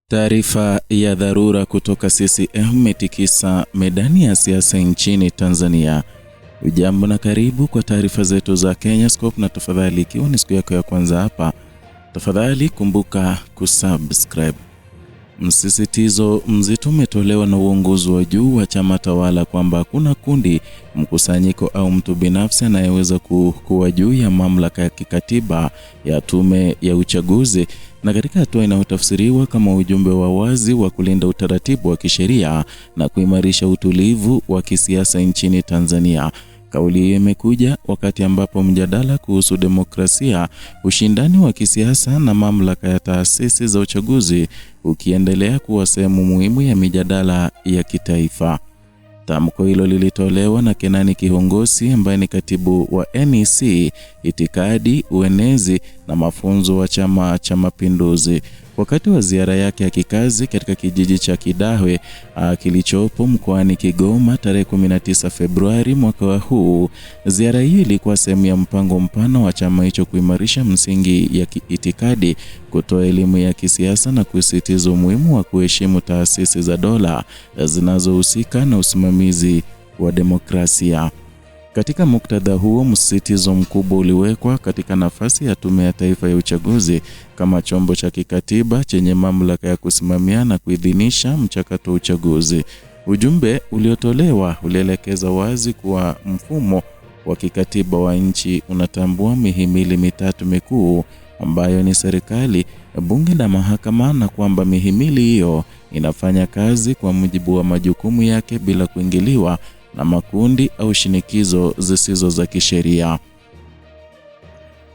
Taarifa ya dharura kutoka CCM imetikisa medani ya siasa nchini Tanzania. Ujambo na karibu kwa taarifa zetu za Kenyascope, na tafadhali ikiwa ni siku yako ya kwanza hapa, tafadhali kumbuka kusubscribe. Msisitizo mzito umetolewa na uongozi wa juu wa chama tawala kwamba hakuna kundi, mkusanyiko au mtu binafsi anayeweza kuwa juu ya mamlaka ya kikatiba ya tume ya uchaguzi, na katika hatua inayotafsiriwa kama ujumbe wa wazi wa kulinda utaratibu wa kisheria na kuimarisha utulivu wa kisiasa nchini Tanzania. Kauli hiyo imekuja wakati ambapo mjadala kuhusu demokrasia, ushindani wa kisiasa na mamlaka ya taasisi za uchaguzi ukiendelea kuwa sehemu muhimu ya mijadala ya kitaifa. Tamko hilo lilitolewa na Kenani Kihongosi ambaye ni katibu wa NEC, itikadi, uenezi na mafunzo wa Chama cha Mapinduzi, wakati wa ziara yake ya kikazi katika kijiji cha Kidahwe kilichopo mkoani Kigoma tarehe 19 Februari mwaka huu. Ziara hii ilikuwa sehemu ya mpango mpana wa chama hicho kuimarisha msingi ya itikadi, kutoa elimu ya kisiasa na kusisitiza umuhimu wa kuheshimu taasisi za dola zinazohusika na usimamizi wa demokrasia. Katika muktadha huo, msisitizo mkubwa uliwekwa katika nafasi ya Tume ya Taifa ya Uchaguzi kama chombo cha kikatiba chenye mamlaka ya kusimamia na kuidhinisha mchakato wa uchaguzi. Ujumbe uliotolewa ulielekeza wazi kuwa mfumo wa kikatiba wa nchi unatambua mihimili mitatu mikuu ambayo ni serikali, bunge na mahakama, na kwamba mihimili hiyo inafanya kazi kwa mujibu wa majukumu yake bila kuingiliwa na makundi au shinikizo zisizo za kisheria.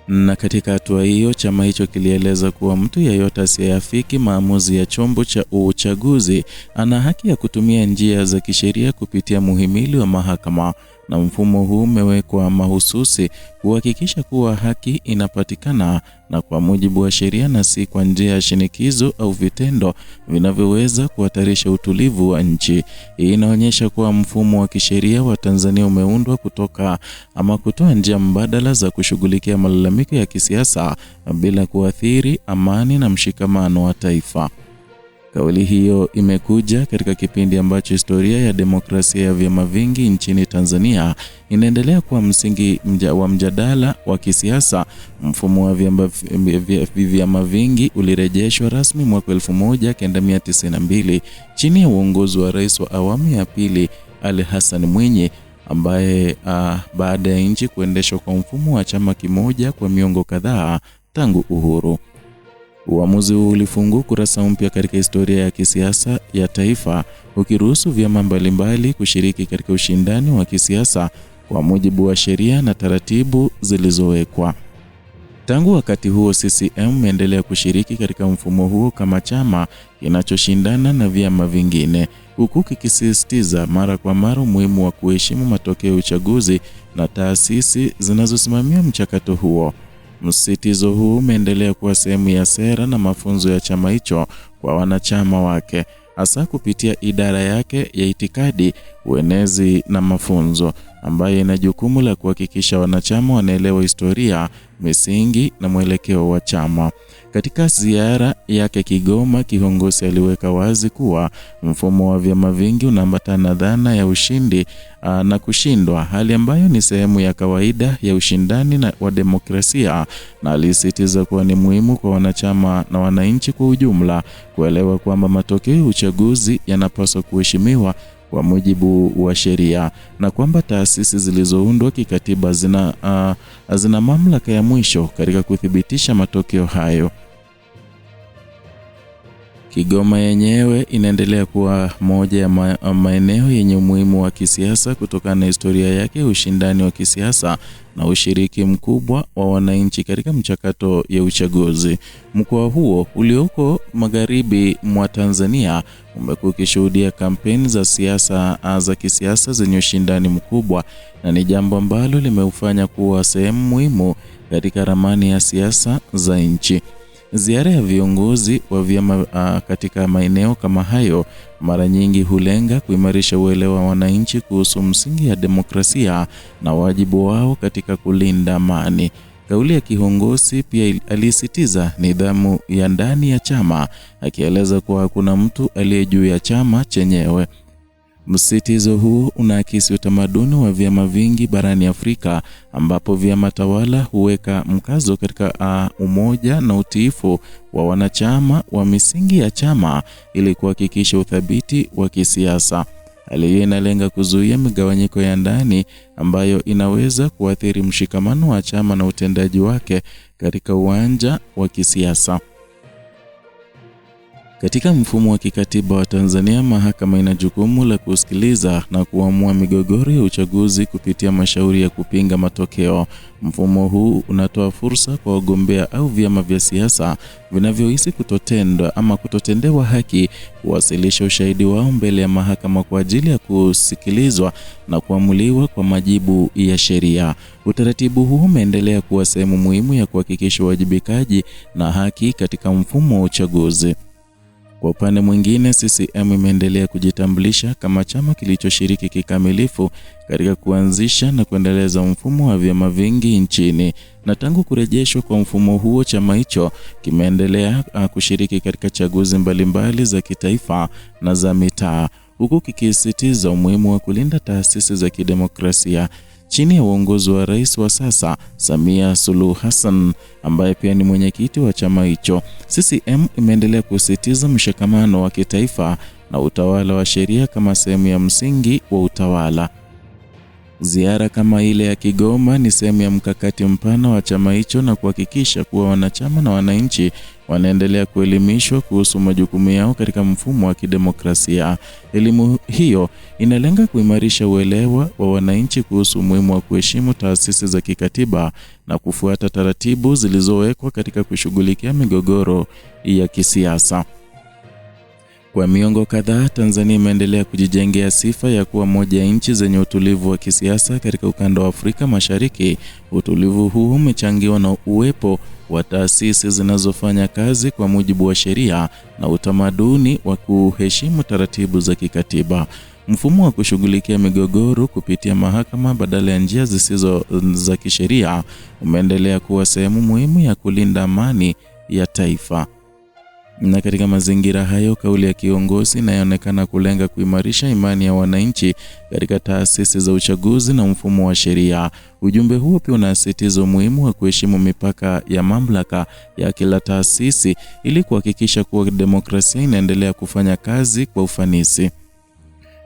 Na katika hatua hiyo, chama hicho kilieleza kuwa mtu yeyote asiyeafiki maamuzi ya chombo cha uchaguzi ana haki ya kutumia njia za kisheria kupitia muhimili wa mahakama, na mfumo huu umewekwa mahususi kuhakikisha kuwa haki inapatikana na kwa mujibu wa sheria na si kwa njia ya shinikizo au vitendo vinavyoweza kuhatarisha utulivu wa nchi. Hii inaonyesha kuwa mfumo wa kisheria wa Tanzania umeundwa kutoa njia mbadala za kushughulikia malalamiko ya kisiasa bila kuathiri amani na mshikamano wa taifa. Kauli hiyo imekuja katika kipindi ambacho historia ya demokrasia ya vyama vingi nchini Tanzania inaendelea kuwa msingi wa mjadala wa kisiasa. Mfumo wa vyama vingi ulirejeshwa rasmi mwaka 1992 chini ya uongozi wa Rais wa awamu ya pili Ali Hassan Mwinyi, ambaye baada ya nchi kuendeshwa kwa mfumo wa chama kimoja kwa miongo kadhaa tangu uhuru. Uamuzi huu ulifungua kurasa mpya katika historia ya kisiasa ya taifa, ukiruhusu vyama mbalimbali kushiriki katika ushindani wa kisiasa kwa mujibu wa sheria na taratibu zilizowekwa. Tangu wakati huo, CCM imeendelea kushiriki katika mfumo huo kama chama kinachoshindana na vyama vingine, huku kikisisitiza mara kwa mara umuhimu wa kuheshimu matokeo ya uchaguzi na taasisi zinazosimamia mchakato huo. Msisitizo huu umeendelea kuwa sehemu ya sera na mafunzo ya chama hicho kwa wanachama wake, hasa kupitia idara yake ya itikadi, uenezi na mafunzo, ambayo ina jukumu la kuhakikisha wanachama wanaelewa historia, misingi na mwelekeo wa chama. Katika ziara yake Kigoma, Kihongosi aliweka wazi kuwa mfumo wa vyama vingi unaambatana na dhana ya ushindi na kushindwa, hali ambayo ni sehemu ya kawaida ya ushindani wa demokrasia, na alisisitiza kuwa ni muhimu kwa wanachama na wananchi kwa ujumla kuelewa kwamba matokeo ya uchaguzi yanapaswa kuheshimiwa kwa mujibu wa sheria, na kwamba taasisi zilizoundwa kikatiba zina mamlaka ya mwisho katika kuthibitisha matokeo hayo. Kigoma yenyewe inaendelea kuwa moja ya maeneo yenye umuhimu wa kisiasa kutokana na historia yake, ushindani wa kisiasa na ushiriki mkubwa wa wananchi katika mchakato ya uchaguzi. Mkoa huo ulioko magharibi mwa Tanzania umekuwa ukishuhudia kampeni za kisiasa zenye ushindani mkubwa, na ni jambo ambalo limeufanya kuwa sehemu muhimu katika ramani ya siasa za nchi. Ziara ya viongozi wa vyama katika maeneo kama hayo mara nyingi hulenga kuimarisha uelewa wa wananchi kuhusu msingi ya demokrasia na wajibu wao katika kulinda amani. Kauli ya kiongozi pia alisitiza nidhamu ya ndani ya chama, akieleza kuwa hakuna mtu aliye juu ya chama chenyewe. Msisitizo huu unaakisi utamaduni wa vyama vingi barani Afrika, ambapo vyama tawala huweka mkazo katika umoja na utiifu wa wanachama wa misingi ya chama ili kuhakikisha uthabiti wa kisiasa. Hali hii inalenga kuzuia migawanyiko ya ndani ambayo inaweza kuathiri mshikamano wa chama na utendaji wake katika uwanja wa kisiasa. Katika mfumo wa kikatiba wa Tanzania, mahakama ina jukumu la kusikiliza na kuamua migogoro ya uchaguzi kupitia mashauri ya kupinga matokeo. Mfumo huu unatoa fursa kwa wagombea au vyama vya siasa vinavyohisi kutotendewa haki kuwasilisha ushahidi wao mbele ya mahakama kwa ajili ya kusikilizwa na kuamuliwa kwa majibu ya sheria. Utaratibu huu umeendelea kuwa sehemu muhimu ya kuhakikisha uwajibikaji na haki katika mfumo wa uchaguzi. Kwa upande mwingine, CCM imeendelea kujitambulisha kama chama kilichoshiriki kikamilifu katika kuanzisha na kuendeleza mfumo wa vyama vingi nchini. Na tangu kurejeshwa kwa mfumo huo, chama hicho kimeendelea kushiriki katika chaguzi mbalimbali za kitaifa na za mitaa, huku kikisisitiza umuhimu wa kulinda taasisi za kidemokrasia. Chini ya uongozi wa rais wa sasa Samia Suluhu Hassan, ambaye pia ni mwenyekiti wa chama hicho, CCM imeendelea kusisitiza mshikamano wa kitaifa na utawala wa sheria kama sehemu ya msingi wa utawala. Ziara kama ile ya Kigoma ni sehemu ya mkakati mpana wa chama hicho na kuhakikisha kuwa wanachama na wananchi wanaendelea kuelimishwa kuhusu majukumu yao katika mfumo wa kidemokrasia. Elimu hiyo inalenga kuimarisha uelewa wa wananchi kuhusu umuhimu wa kuheshimu taasisi za kikatiba na kufuata taratibu zilizowekwa katika kushughulikia migogoro ya kisiasa. Kwa miongo kadhaa, Tanzania imeendelea kujijengea sifa ya kuwa moja ya nchi zenye utulivu wa kisiasa katika ukanda wa Afrika Mashariki. Utulivu huu umechangiwa na uwepo wa taasisi zinazofanya kazi kwa mujibu wa sheria na utamaduni wa kuheshimu taratibu za kikatiba. Mfumo wa kushughulikia migogoro kupitia mahakama badala ya njia zisizo za kisheria umeendelea kuwa sehemu muhimu ya kulinda amani ya taifa. Na katika mazingira hayo, kauli ya kiongozi inaonekana kulenga kuimarisha imani ya wananchi katika taasisi za uchaguzi na mfumo wa sheria. Ujumbe huo pia unasisitiza umuhimu wa kuheshimu mipaka ya mamlaka ya kila taasisi ili kuhakikisha kuwa demokrasia inaendelea kufanya kazi kwa ufanisi.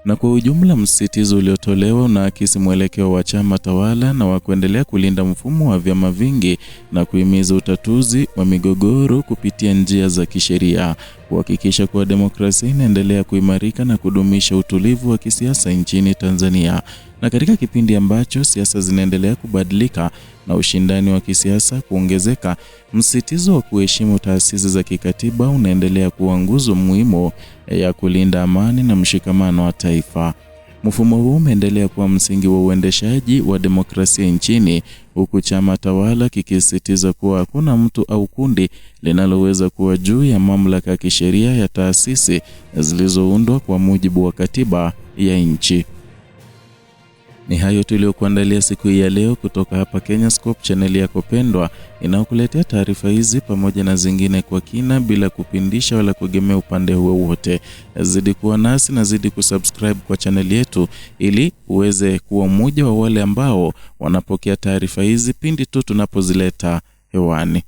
Na kwa ujumla, msisitizo uliotolewa unaakisi mwelekeo wa chama tawala na wa kuendelea kulinda mfumo wa vyama vingi na kuhimiza utatuzi wa migogoro kupitia njia za kisheria, kuhakikisha kuwa demokrasia inaendelea kuimarika na kudumisha utulivu wa kisiasa nchini Tanzania. Na katika kipindi ambacho siasa zinaendelea kubadilika na ushindani wa kisiasa kuongezeka, msisitizo wa kuheshimu taasisi za kikatiba unaendelea kuwa nguzo muhimu ya kulinda amani na mshikamano wa taifa. Mfumo huu umeendelea kuwa msingi wa uendeshaji wa demokrasia nchini, huku chama tawala kikisisitiza kuwa hakuna mtu au kundi linaloweza kuwa juu ya mamlaka ya kisheria ya taasisi zilizoundwa kwa mujibu wa katiba ya nchi. Ni hayo tuliokuandalia siku hii ya leo kutoka hapa Kenyascope, channel yako pendwa inayokuletea taarifa hizi pamoja na zingine kwa kina bila kupindisha wala kuegemea upande wowote. Zidi kuwa nasi na zidi kusubscribe kwa channel yetu ili uweze kuwa mmoja wa wale ambao wanapokea taarifa hizi pindi tu tunapozileta hewani.